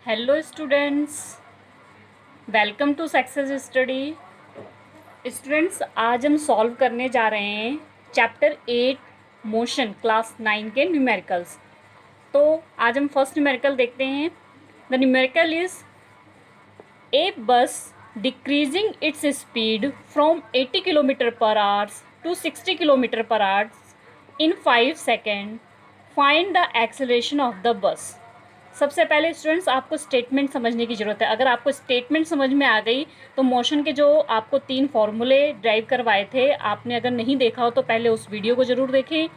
Hello students, welcome to Success Study. Students, आज हम solve करने जा रहे हैं चैप्टर 8 मोशन क्लास 9 के न्यूमेरिकल्स। तो आज हम फर्स्ट न्यूमेरिकल देखते हैं। The numerical is a bus decreasing its speed from 80 kilometre per hours to 60 kilometre per hours in 5 second. Find the acceleration of the bus. सबसे पहले स्टूडेंट्स आपको statement समझने की ज़रूरत है। अगर आपको स्टेटमेंट समझ में आ गई तो मोशन के जो आपको 3 फॉर्मूले ड्राइव करवाए थे, आपने अगर नहीं देखा हो तो पहले उस वीडियो को ज़रूर देखें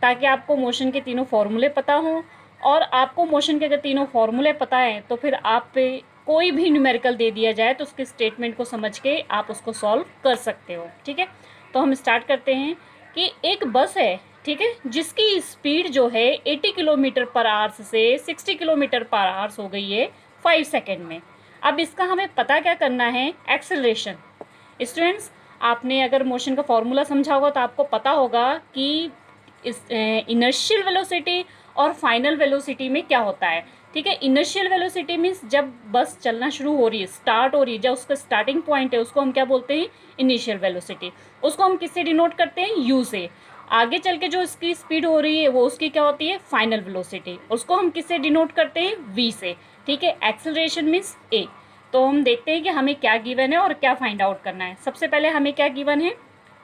ताकि आपको मोशन के तीनों फॉर्मूले पता हों। और आपको मोशन के अगर तीनों फॉर्मूले पता हैं तो फिर आप पे कोई भी न्यूमेरिकल दे दिया जाए तो उसके स्टेटमेंट को समझ के आप उसको सॉल्व कर सकते हो। ठीक है, तो हम स्टार्ट करते हैं कि एक बस है, ठीक है, जिसकी स्पीड जो है 80 किलोमीटर पर आवर्स से 60 किलोमीटर पर आवर्स हो गई है 5 सेकेंड में। अब इसका हमें पता क्या करना है, एक्सेलरेशन। स्टूडेंट्स, आपने अगर मोशन का फॉर्मूला समझा होगा तो आपको पता होगा कि इस इनर्शियल वेलोसिटी और फाइनल वेलोसिटी में क्या होता है। ठीक है, इनर्शियल वेलोसिटी मीन्स जब बस चलना शुरू हो रही है, स्टार्ट हो रही है, जब उसका स्टार्टिंग पॉइंट है उसको हम क्या बोलते हैं, इनिशियल वेलोसिटी। उसको हम किससे डिनोट करते हैं, यू से। आगे चल के जो इसकी स्पीड हो रही है वो उसकी क्या होती है, फाइनल वेलोसिटी। उसको हम किससे डिनोट करते हैं, वी से। ठीक है, एक्सेलरेशन मीन्स ए। तो हम देखते हैं कि हमें क्या गिवन है और क्या फाइंड आउट करना है। सबसे पहले हमें क्या गिवन है,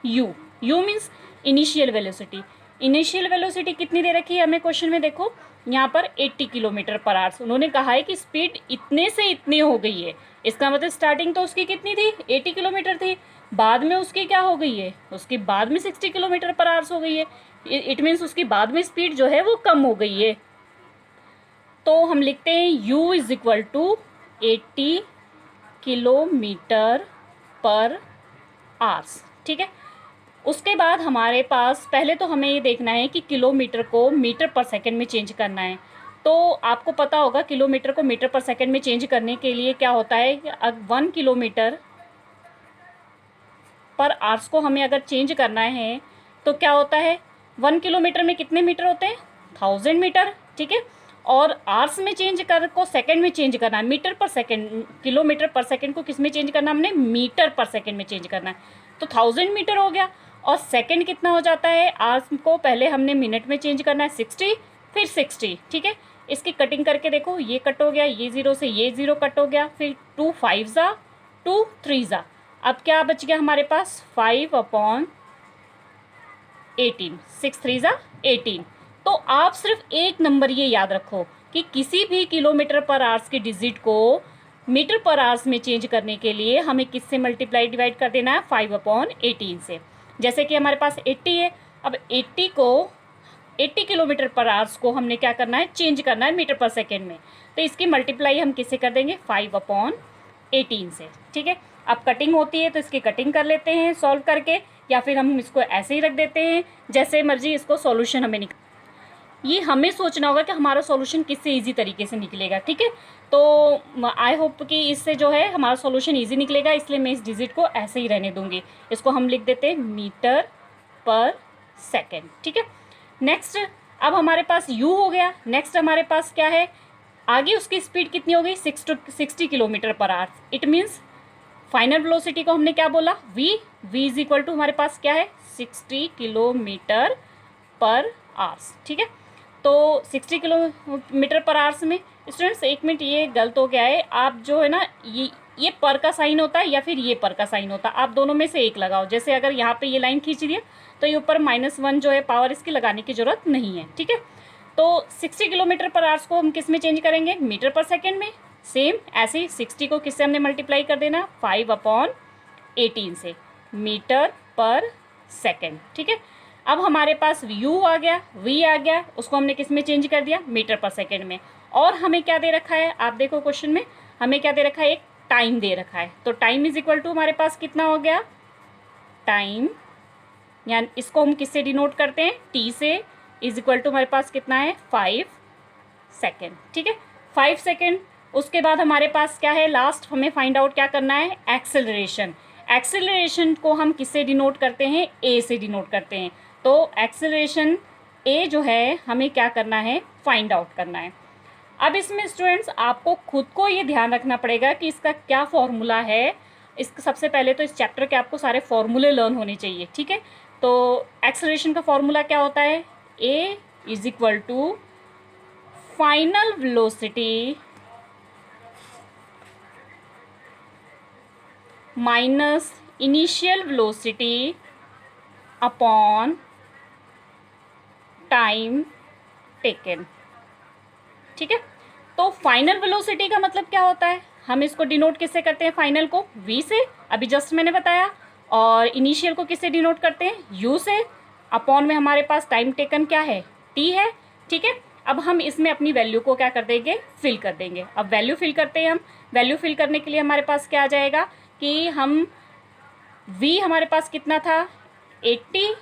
you. You means initial velocity. Initial velocity कितनी दे रखी है हमें क्वेश्चन में, देखो यहाँ पर 80 किलोमीटर पर आवर्स उन्होंने कहा है कि स्पीड इतने से इतनी हो गई है। इसका मतलब स्टार्टिंग तो उसकी कितनी थी, 80 किलोमीटर थी, बाद में उसकी क्या हो गई है, उसकी बाद में 60 किलोमीटर पर आवर्स हो गई है। इट मीन्स उसकी बाद में स्पीड जो है वो कम हो गई है। तो हम लिखते हैं u is equal to 80 kilometre per hours. ठीक है, उसके बाद हमारे पास पहले तो हमें ये देखना है कि किलोमीटर को मीटर पर सेकंड में चेंज करना है। तो आपको पता होगा किलोमीटर को मीटर पर सेकंड में चेंज करने के लिए क्या होता है, 1 किलोमीटर पर आवर्स को हमें अगर चेंज करना है तो क्या होता है, 1 किलोमीटर में कितने मीटर होते हैं, 1000 मीटर। ठीक है, और आवर्स में चेंज कर को सेकंड में चेंज करना है, मीटर पर सेकंड। किलोमीटर पर सेकंड को किस में चेंज करना है, हमने मीटर पर सेकंड में चेंज करना है। तो 1000 मीटर हो गया। और सेकंड कितना हो जाता है, आवर्स को पहले हमने मिनट में चेंज करना है 60, फिर 60। ठीक है, इसकी कटिंग करके देखो, ये कट हो गया, ये जीरो से ये जीरो कट हो गया, फिर 2 5 ज़ा 2 3 ज़ा। अब क्या बच गया हमारे पास, 5/18, 6 3 ज़ा 18। तो आप सिर्फ एक नंबर ये याद रखो कि किसी भी किलोमीटर पर आवर्स की डिजिट को मीटर पर आवर्स में चेंज करने के लिए हमें किससे मल्टीप्लाई डिवाइड कर देना है, 5/18 से। जैसे कि हमारे पास 80 है, अब 80 किलोमीटर पर आवर्स को हमने क्या करना है, चेंज करना है मीटर पर सेकेंड में। तो इसकी मल्टीप्लाई हम किससे कर देंगे, 5/18 से। ठीक है, अब कटिंग होती है तो इसकी कटिंग कर लेते हैं सॉल्व करके, या फिर हम इसको ऐसे ही रख देते हैं, जैसे मर्जी इसको सॉल्यूशन हमें ये हमें सोचना होगा कि हमारा सॉल्यूशन किससे इजी तरीके से निकलेगा। ठीक है, तो आई होप कि इससे जो है हमारा सॉल्यूशन इजी निकलेगा, इसलिए मैं इस डिजिट को ऐसे ही रहने दूंगी। इसको हम लिख देते हैं मीटर पर सेकेंड। ठीक है, नेक्स्ट अब हमारे पास u हो गया। नेक्स्ट हमारे पास क्या है, आगे उसकी स्पीड कितनी हो गई, 60 kilometre per hour. It means final velocity को हमने क्या बोला, v। v is equal to हमारे पास क्या है, 60 किलोमीटर पर आवर्स। ठीक है, तो 60 किलोमीटर पर आवर्स में स्टूडेंट्स, एक मिनट ये गलत हो गया है। आप जो है ना, ये पर का साइन होता है या फिर ये पर का साइन होता है, आप दोनों में से एक लगाओ। जैसे अगर यहाँ पे ये लाइन खींच दिया तो ये ऊपर -1 जो है पावर इसकी लगाने की जरूरत नहीं है। ठीक है, तो 60 किलोमीटर पर आवर्स को हम किस में चेंज करेंगे, मीटर पर सेकेंड में। सेम ऐसे ही 60 को किससे हमने मल्टीप्लाई कर देना, 5/18 से, मीटर पर सेकेंड। ठीक है, अब हमारे पास u आ गया, v आ गया, उसको हमने किस में चेंज कर दिया, मीटर पर सेकेंड में। और हमें क्या दे रखा है, आप देखो क्वेश्चन में हमें क्या दे रखा है, एक टाइम दे रखा है। तो टाइम इज इक्वल टू हमारे पास कितना हो गया, टाइम, यानी इसको हम किससे डिनोट करते हैं, t से, इज इक्वल टू हमारे पास कितना है, 5 सेकेंड। ठीक है, 5 सेकेंड। उसके बाद हमारे पास क्या है, लास्ट हमें फाइंड आउट क्या करना है, एक्सेलरेशन। एक्सेलरेशन को हम किससे डिनोट करते हैं, a से डिनोट करते हैं। तो एक्सेलरेशन a जो है हमें क्या करना है, फाइंड आउट करना है। अब इसमें स्टूडेंट्स आपको खुद को ये ध्यान रखना पड़ेगा कि इसका क्या फॉर्मूला है। इसका सबसे पहले तो इस चैप्टर के आपको सारे फॉर्मूले लर्न होने चाहिए, ठीक है। तो एक्सेलरेशन का फॉर्मूला क्या होता है, a is equal to final velocity minus initial velocity upon time taken, ठीक है। तो फाइनल वेलोसिटी का मतलब क्या होता है, हम इसको डिनोट किससे करते हैं, फाइनल को v से, अभी जस्ट मैंने बताया, और इनिशियल को किससे डिनोट करते हैं, u से, अपॉन में हमारे पास टाइम टेकन क्या है, t है, ठीक है। अब हम इसमें अपनी वैल्यू को क्या कर देंगे, फिल कर देंगे। अब वैल्यू फिल करते हैं हम, वैल्यू फिल करने के लिए हमारे पास क्या आ जाएगा कि हम v हमारे पास कितना था 80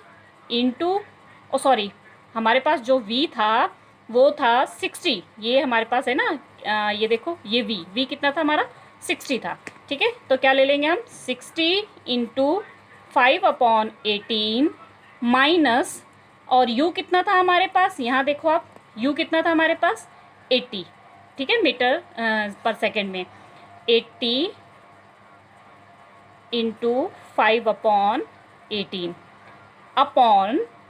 इंटू सॉरी हमारे पास जो v था वो था 60, ये हमारे पास है ना, ये देखो ये v कितना था हमारा 60 था, ठीक है। तो क्या ले लेंगे हम 60 इंटू 5/18 माइनस, और u कितना था हमारे पास, यहाँ देखो आप u कितना था हमारे पास 80, ठीक है, मीटर पर सेकेंड में 80 इंटू 5/18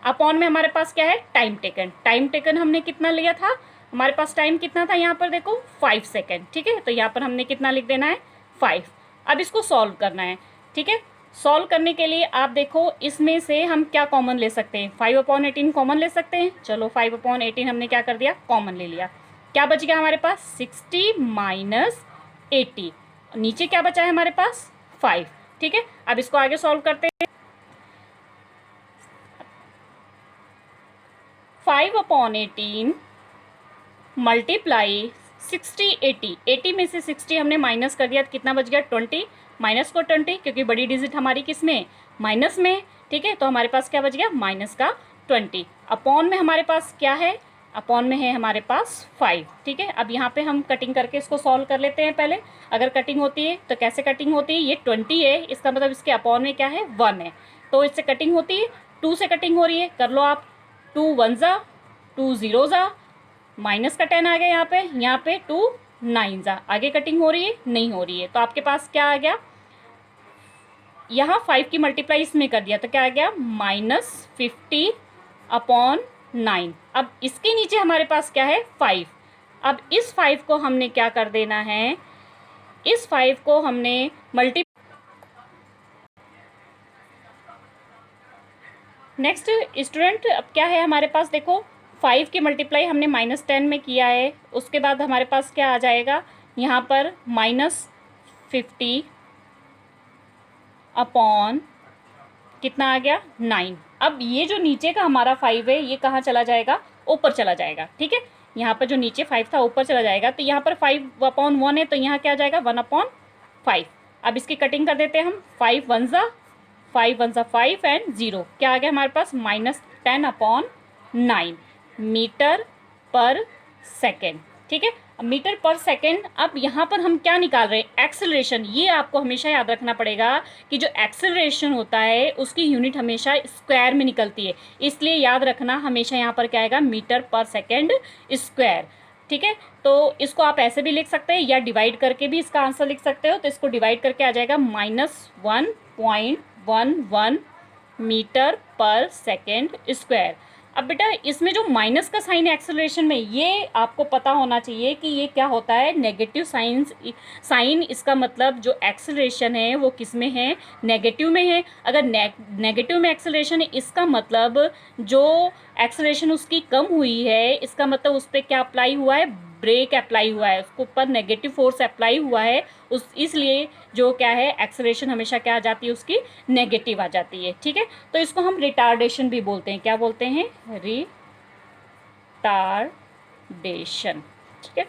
अपॉन में हमारे पास क्या है, टाइम टेकन। टाइम टेकन हमने कितना लिया था, हमारे पास टाइम कितना था यहाँ पर देखो 5 सेकेंड, ठीक है। तो यहाँ पर हमने कितना लिख देना है 5। अब इसको सॉल्व करना है, ठीक है। सॉल्व करने के लिए आप देखो इसमें से हम क्या कॉमन ले सकते हैं, 5/18 कॉमन ले सकते हैं। चलो 5/18 हमने क्या कर दिया, कॉमन ले लिया। क्या बच गया हमारे पास 60 माइनस 80, नीचे क्या बचा है हमारे पास 5, ठीक है। अब इसको आगे सॉल्व करते हैं। 5/18 मल्टीप्लाई 60 80, 80 में से 60 हमने माइनस कर दिया तो कितना बच गया 20, माइनस को 20 क्योंकि बड़ी डिजिट हमारी किस में, माइनस में, ठीक है। तो हमारे पास क्या बच गया माइनस का 20, अपॉन में हमारे पास क्या है, अपॉन में है हमारे पास 5, ठीक है। अब यहाँ पे हम कटिंग करके इसको सॉल्व कर लेते हैं पहले। अगर कटिंग होती है तो कैसे कटिंग होती है, ये 20 है, इसका मतलब इसके अपॉन में क्या है 1 है, तो इससे कटिंग होती है। 2 से कटिंग हो रही है, कर लो आप, 2 1 जा, 2 0 जा, माइनस का 10 आ गया यहाँ पे 2 9 जा, आगे कटिंग हो रही है, नहीं हो रही है। तो आपके पास क्या आ गया, यहाँ 5 की मल्टीप्लाई इसमें कर दिया तो क्या आ गया -50/9। अब इसके नीचे हमारे पास क्या है 5। अब इस 5 को हमने क्या कर देना है, इस 5 को हमने नेक्स्ट स्टूडेंट, अब क्या है हमारे पास देखो 5 की मल्टीप्लाई हमने -10 में किया है, उसके बाद हमारे पास क्या आ जाएगा यहाँ पर -50 अपॉन कितना आ गया 9। अब ये जो नीचे का हमारा 5 है ये कहाँ चला जाएगा, ऊपर चला जाएगा, ठीक है। यहाँ पर जो नीचे 5 था ऊपर चला जाएगा, तो यहाँ पर 5/1 है तो यहाँ क्या आ जाएगा 1/5। अब इसकी कटिंग कर देते हैं हम, 5 1 जा, 5 1 जा 5 एंड 0, क्या आ गया हमारे पास -10/9 मीटर पर सेकेंड, ठीक है। अब मीटर पर सेकेंड, अब यहाँ पर हम क्या निकाल रहे हैं, एक्सेलरेशन। ये आपको हमेशा याद रखना पड़ेगा कि जो एक्सेलरेशन होता है उसकी यूनिट हमेशा स्क्वायर में निकलती है, इसलिए याद रखना हमेशा यहाँ पर क्या आएगा मीटर पर सेकेंड स्क्वायर, ठीक है। तो इसको आप ऐसे भी लिख सकते हैं या डिवाइड करके भी इसका आंसर लिख सकते हो। तो इसको डिवाइड करके आ जाएगा -1.11 मीटर पर सेकेंड स्क्वायर। अब बेटा इसमें जो माइनस का साइन है एक्सेलरेशन में, ये आपको पता होना चाहिए कि ये क्या होता है, नेगेटिव साइन। इसका मतलब जो एक्सेलरेशन है वो किस में है, नेगेटिव में है। अगर नेगेटिव में एक्सेलरेशन है इसका मतलब जो एक्सेलरेशन उसकी कम हुई है, इसका मतलब उस पर क्या अप्लाई हुआ है, ब्रेक अप्लाई हुआ है, उसके ऊपर नेगेटिव फोर्स अप्लाई हुआ है, इसलिए जो क्या है एक्सेलरेशन हमेशा क्या आ जाती है, उसकी नेगेटिव आ जाती है, ठीक है। तो इसको हम रिटार्डेशन भी बोलते हैं, क्या बोलते हैं, रिटार्डेशन, ठीक है।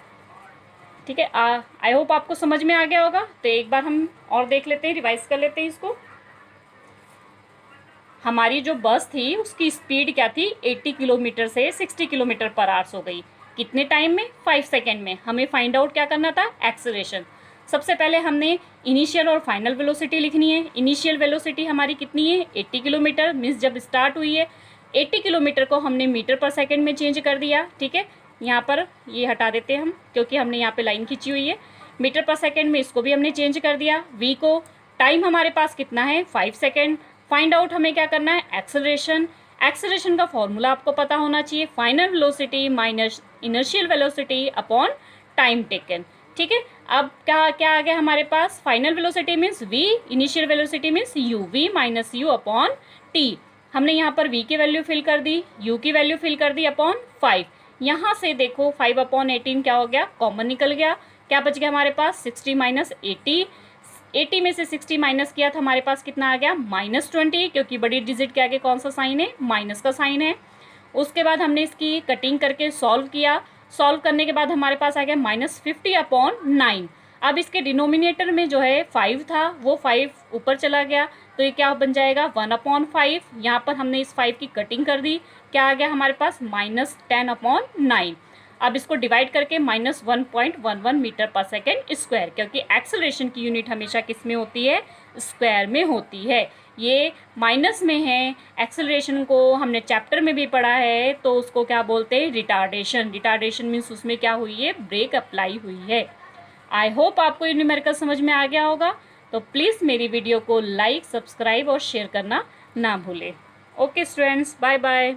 ठीक है, आई होप आपको समझ में आ गया होगा। तो एक बार हम और देख लेते हैं, रिवाइज कर लेते हैं इसको। हमारी जो बस थी उसकी स्पीड क्या थी, 80 किलोमीटर से 60 किलोमीटर पर आवर्स हो गई, कितने टाइम में, 5 सेकेंड में। हमें फाइंड आउट क्या करना था, एक्सेलरेशन। सबसे पहले हमने इनिशियल और फाइनल वेलोसिटी लिखनी है। इनिशियल वेलोसिटी हमारी कितनी है, 80 किलोमीटर, मीन्स जब स्टार्ट हुई है 80 किलोमीटर को हमने मीटर पर सेकेंड में चेंज कर दिया, ठीक है। यहाँ पर ये हटा देते हैं हम, क्योंकि हमने यहाँ पे लाइन खींची हुई है। मीटर पर सेकेंड में इसको भी हमने चेंज कर दिया, वी को। टाइम हमारे पास कितना है, 5 सेकेंड। फाइंड आउट हमें क्या करना है, एक्सेलरेशन। एक्सेलरेशन का फॉर्मूला आपको पता होना चाहिए, final velocity minus inertial velocity upon time taken. ठीक है, अब क्या क्या आ गया हमारे पास, final velocity means v, initial velocity means u, v minus u upon t. हमने यहाँ पर v की वैल्यू फिल कर दी, u की वैल्यू फिल कर दी अपॉन 5। यहाँ से देखो 5 अपॉन 18 क्या हो गया, कॉमन निकल गया। क्या बच गया हमारे पास, 60 माइनस 80। 80 में से 60 माइनस किया तो हमारे पास कितना आ गया, -20, क्योंकि बड़ी डिजिट के आगे कौन सा साइन है, माइनस का साइन है। उसके बाद हमने इसकी कटिंग करके सॉल्व किया। सॉल्व करने के बाद हमारे पास आ गया -50 अपॉन 9। अब इसके डिनोमिनेटर में जो है 5 था, वो 5 ऊपर चला गया, तो ये क्या बन जाएगा, 1/5। यहाँ पर हमने इस 5 की कटिंग कर दी, क्या आ गया हमारे पास, -10 अपॉन 9। अब इसको डिवाइड करके -1.11 मीटर पर सेकेंड स्क्वायर, क्योंकि एक्सेलरेशन की यूनिट हमेशा किस में होती है, स्क्वायर में होती है। ये माइनस में है, एक्सेलरेशन को हमने चैप्टर में भी पढ़ा है, तो उसको क्या बोलते हैं, रिटार्डेशन। रिटार्डेशन मीन्स उसमें क्या हुई है, ब्रेक अप्लाई हुई है। आई होप आपको ये न्यूमेरिकल समझ में आ गया होगा। तो प्लीज़ मेरी वीडियो को लाइक, सब्सक्राइब और शेयर करना ना भूलें। Okay students, bye bye.